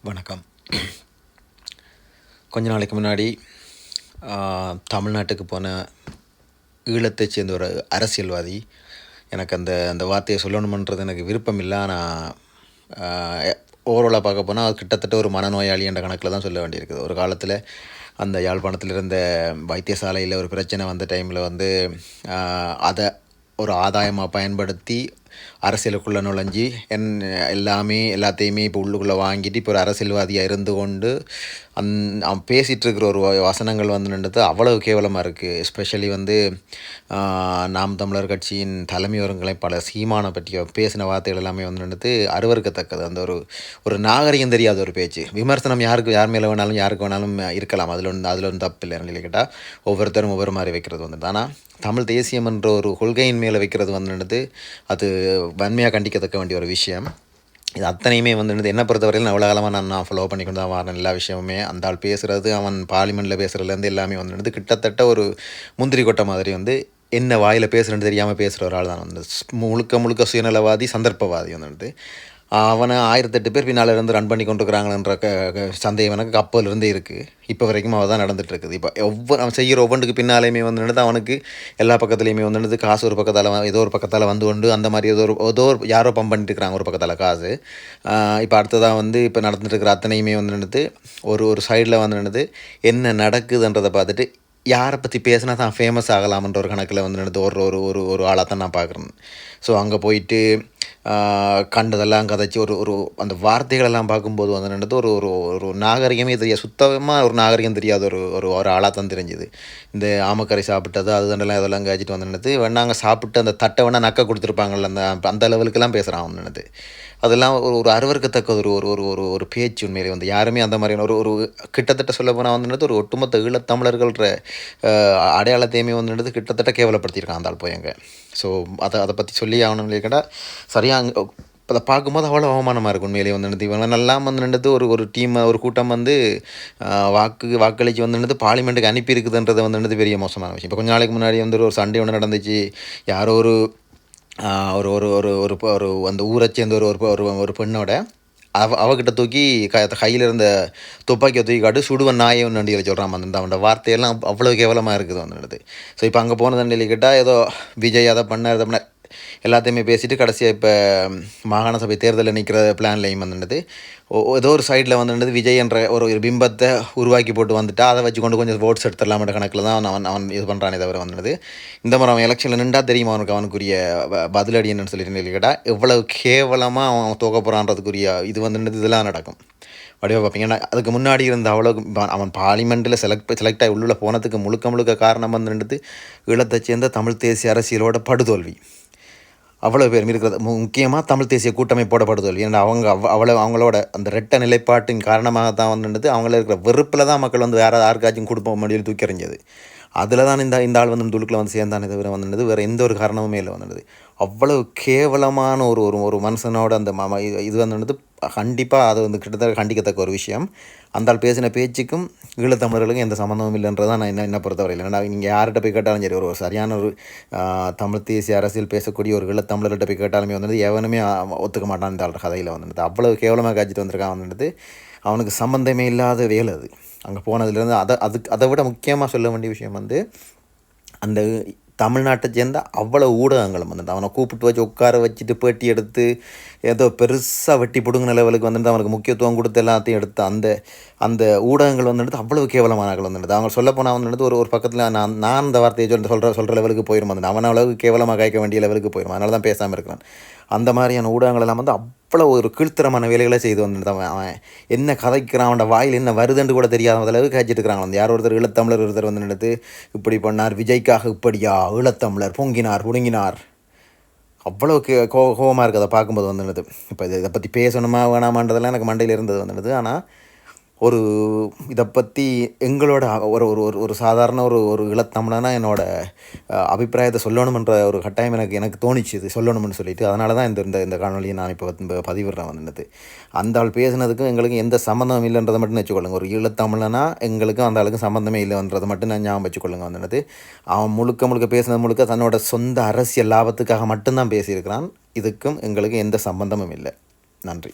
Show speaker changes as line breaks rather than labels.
வணக்கம். கொஞ்ச நாளைக்கு முன்னாடி தமிழ்நாட்டுக்கு போன ஈழத்தைச் சேர்ந்த ஒரு அரசியல்வாதி, எனக்கு அந்த அந்த வார்த்தையை சொல்லணுமன்றது எனக்கு விருப்பம் இல்லை. ஆனால் ஓவராலாக பார்க்க போனால் அது கிட்டத்தட்ட ஒரு மனநோயாளி என்ற கணக்கில் தான் சொல்ல வேண்டியிருக்குது. ஒரு காலத்தில் அந்த யாழ்ப்பாணத்தில் இருந்த வைத்தியசாலையில் ஒரு பிரச்சனை வந்த டைமில் அதை ஒரு ஆதாயமாக பயன்படுத்தி அரசியலுக்குள்ளே நுழைஞ்சி எல்லாத்தையுமே இப்போ உள்ளுக்குள்ளே வாங்கிட்டு இப்போ ஒரு அரசியல்வாதியாக இருந்து கொண்டு அவன் பேசிகிட்டு இருக்கிற ஒரு வசனங்கள் நின்றது அவ்வளவு கேவலமாக இருக்குது. எஸ்பெஷலி நாம் தமிழர் கட்சியின் தலைமையவர்களை பல சீமானை பற்றி பேசின வார்த்தைகள் எல்லாமே நின்றது அருவருக்கத்தக்கது. அந்த ஒரு நாகரிகம் தெரியாத ஒரு பேச்சு. விமர்சனம் யார் மேலே வேணாலும் யாருக்கு வேணாலும் இருக்கலாம், அதில் ஒன்று தப்பு இல்லை. நிலை கேட்டால் ஒவ்வொருத்தரும் ஒவ்வொரு மாதிரி வைக்கிறது ஆனால் தமிழ் தேசியம் என்ற ஒரு கொள்கையின் மேலே வைக்கிறது அது வன்மையாக கண்டிக்கத்தக்க வேண்டிய ஒரு விஷயம். இது அத்தனையுமே என்னை பொறுத்தவரையில் அவ்வளோ காலமாக நான் ஃபாலோ பண்ணிக்கொண்டு தான் வரேன். எல்லா விஷயமுமே அந்த ஆள் பேசுகிறது, அவன் பார்லிமெண்ட்டில் பேசுகிறதுலேருந்து எல்லாமே கிட்டத்தட்ட ஒரு முந்திரி கொட்டை மாதிரி என்ன வாயில் பேசுகிறேன்னு தெரியாமல் பேசுகிற ஒரு ஆள் தான் முழுக்க சுயநலவாதி, சந்தர்ப்பவாதி அவனை 1008 பேர் பின்னால் இருந்து ரன் பண்ணி கொண்டிருக்கிறாங்கன்ற சந்தேகம் எனக்கு அப்போலேருந்தே இருக்குது. இப்போ வரைக்கும் அவள் தான் நடந்துகிட்ருக்குது. இப்போ அவன் செய்கிற ஒவ்வொன்றுக்கு பின்னாலேயுமே அவனுக்கு எல்லா பக்கத்துலேயுமே காசு ஒரு பக்கத்தால் ஏதோ ஒரு பக்கத்தால் கொண்டு அந்த மாதிரி ஏதோ யாரோ பம்ப் பண்ணிட்டு இருக்கிறாங்க ஒரு பக்கத்தால் காசு. இப்போ அடுத்ததாக இப்போ நடந்துட்டு இருக்கிற அத்தனையுமே ஒரு சைடில் என்ன நடக்குதுன்றதை பார்த்துட்டு யாரை பற்றி பேசினா தான் ஃபேமஸ் ஆகலாம்ன்ற ஒரு கணக்கில் ஒரு ஆளாக தான் நான் பார்க்குறேன். ஸோ அங்கே போயிட்டு கண்டதெல்லாம் கதைச்சி ஒரு அந்த வார்த்தைகளெல்லாம் பார்க்கும்போது ஒரு நாகரிகமே தெரியாது, சுத்தமாக ஒரு நாகரிகம் தெரியாத ஒரு ஆளாக தான் தெரிஞ்சுது. இந்த ஆமக்கரை சாப்பிட்டது அது தண்டெல்லாம் இதெல்லாம் காய்ச்சிட்டு வேணாங்க சாப்பிட்டு அந்த தட்டை வேணால் நக்க கொடுத்துருப்பாங்கள்ல, அந்த லெவலுக்கெல்லாம் பேசுகிறான் அதெல்லாம் ஒரு அருவருக்கத்தக்க ஒரு பேச்சு. உண்மையிலே யாருமே அந்த மாதிரியான ஒரு கிட்டத்தட்ட சொல்ல போனால் ஒரு ஒட்டுமொத்த ஈழத்தமிழர்கள்ன்ற அடையாளத்தையுமே கிட்டத்தட்ட கேவலப்படுத்தியிருக்கான் அந்த ஆள் போயங்க. ஸோ அதை பற்றி சொல்லி ஆகணும்னு கேட்டால் சரியாக அதை பார்க்கும்போது அவ்வளோ அவமானமாக இருக்கும். உண்மையிலே இவங்க நல்லா ஒரு டீம் ஒரு கூட்டம் வாக்களித்து பார்லிமெண்ட்டுக்கு அனுப்பி இருக்குதுன்றது பெரிய மோசமான விஷயம். இப்போ கொஞ்ச நாளைக்கு முன்னாடி ஒரு சண்டே ஒன்று நடந்துச்சு. யாரோ ஒரு அந்த ஊரை சேர்ந்த ஒரு பெண்ணோட அவகிட்ட தூக்கி கையில் இருந்த துப்பாக்கியை தூக்கி காட்டு சுடுவன் நாயை நண்டியில் சொல்கிறான். அவனோட வார்த்தையெல்லாம் அவ்வளோ கேவலமாக இருக்குது ஸோ இப்போ அங்கே போன தண்டியில் கேட்டால் ஏதோ விஜய் அதை பண்ண எல்லாத்தையுமே பேசிவிட்டு கடைசியாக இப்போ மாகாண சபை தேர்தலில் நிற்கிற பிளான்லையும் ஏதோ ஒரு சைடில் விஜய் என்ற ஒரு பிம்பத்தை உருவாக்கி போட்டு அதை வச்சு கொஞ்சம் ஓட்ஸ் எடுத்துடலாமன்ற கணக்கில் தான் அவன் இது பண்ணுறானே தவிர இந்த மாதிரி அவன் எலெக்ஷனில் நின்றா தெரியுமா அவனுக்குரிய பதிலடி என்னன்னு சொல்லிட்டு கேட்டால் எவ்வளவு கேவலமாக அவன் தோக்க போகிறான்றதுக்குரிய இது இதெல்லாம் நடக்கும். வடிவாக பார்ப்பீங்கன்னா அதுக்கு முன்னாடி இருந்த அவ்வளோ அவன் பார்லிமெண்ட்டில் செலக்ட் ஆகி உள்ளே போனதுக்கு முழுக்க காரணம் ஈழத்தை சேர்ந்த தமிழ் தேசிய அரசியலோட படுதோல்வி. அவ்வளோ பேர் இருக்கிறது முக்கியமாக தமிழ் தேசிய கூட்டமைப்போட படுதோல்வி. ஏன்னா அவங்களோட அந்த ரெட்ட நிலைப்பாட்டின் காரணமாக தான் அவங்கள இருக்கிற வெறுப்பில் தான் மக்கள் வேறு யாருக்காச்சும் கொடுப்போம் முடியும் தூக்கி எறிஞ்சது. அதில் தான் இந்த ஆள் துடுக்கில் சேர்ந்தானே தவிர வேறு எந்த ஒரு காரணமுமே இல்லை அவ்வளவு கேவலமான ஒரு மனுஷனோட அந்த இது கண்டிப்பாக அது கிட்டத்தட்ட கண்டிக்கத்தக்க ஒரு விஷயம். அந்த ஆள் பேசின பேச்சுக்கும் ஈழத்தமிழர்களுக்கும் எந்த சம்மந்தமும் இல்லைன்றது தான் நான் என்ன பொறுத்தவரையில். ஏன்னா நீங்கள் யார்கிட்ட போய் கேட்டாலும் சரி, ஒரு சரியான தமிழ் தேசிய அரசியல் பேசக்கூடிய ஒரு ஈழத்தமிழர்கிட்ட போய் கேட்டாலுமே எவனுமே ஒத்துக்க மாட்டான் இந்த ஆள் கதையில் அவ்வளவு கேவலமாக காய்ச்சிட்டு வந்திருக்கான் அவனுக்கு சம்மந்தமே இல்லாத வேலை அது. அங்கே போனதுலேருந்து அதை விட முக்கியமாக சொல்ல வேண்டிய விஷயம் அந்த தமிழ்நாட்டை சேர்ந்த அவ்வளோ ஊடகங்களும் அவனை கூப்பிட்டு வச்சு உட்கார வச்சுட்டு பேட்டி எடுத்து ஏதோ பெருசாக வெட்டி பிடுங்கின லெவலுக்கு அவனுக்கு முக்கியத்துவம் கொடுத்து எல்லாத்தையும் எடுத்து அந்த ஊடகங்கள் அவ்வளவு கேவலமானங்கள் அவங்க சொல்லப்போனால் ஒரு பக்கத்தில் நான் அந்த வார்த்தையை சொல்கிற லெவலுக்கு போயிடும் அவன் அளவுக்கு கேவலமாக காய்க்க வேண்டிய லெவலுக்கு போயிடும். அதனால தான் பேசாமல் இருக்கிறான். அந்த மாதிரியான ஊடகங்கள் எல்லாம் அவ்வளோ ஒரு கீழ்த்தரமான வேலைகளை செய்து அவன் என்ன கதைக்கிறான், அவனோட வாயில் என்ன வருதுன்னு கூட தெரியாத அளவுக்கு காய்ச்சிட்டு இருக்கிறாங்க. யார் ஒருத்தர் ஈழத்தமிழர் ஒருத்தர் இப்படி பண்ணார், விஜய்க்காக இப்படியா ஈழத்தமிழர் பொங்கினார் புடுங்கினார், அவ்வளோ கோபமாக இருக்குது அதை பார்க்கும்போது இப்போ இதை பற்றி பேசணுமா வேணாமான்றதெல்லாம் எனக்கு மண்டையில் இருந்தது ஆனால் இதை பற்றி எங்களோட ஒரு சாதாரண ஒரு ஈழத்தமிழனா என்னோட அபிப்பிராயத்தை சொல்லணுமென்ற ஒரு கட்டாயம் எனக்கு தோணிச்சு இது சொல்லணும்னு சொல்லிட்டு. அதனால தான் இந்த காணொலியை நான் இப்போ பதிவிடுறேன் அந்த ஆள் பேசுனதுக்கும் எங்களுக்கும் எந்த சம்மந்தம் இல்லைன்றதை மட்டும் வச்சுக்கொள்ளுங்க. ஒரு ஈழத்தமிழனா எங்களுக்கும் அந்த ஆளுக்கும் சம்மந்தமே இல்லைன்றதை மட்டும் நான் ஞாபகம் வச்சுக்கொள்ளுங்க அவன் முழுக்க பேசுனது தன்னோட சொந்த அரசியல் லாபத்துக்காக மட்டும்தான் பேசியிருக்கிறான். இதுக்கும் எங்களுக்கு எந்த சம்மந்தமும் இல்லை. நன்றி.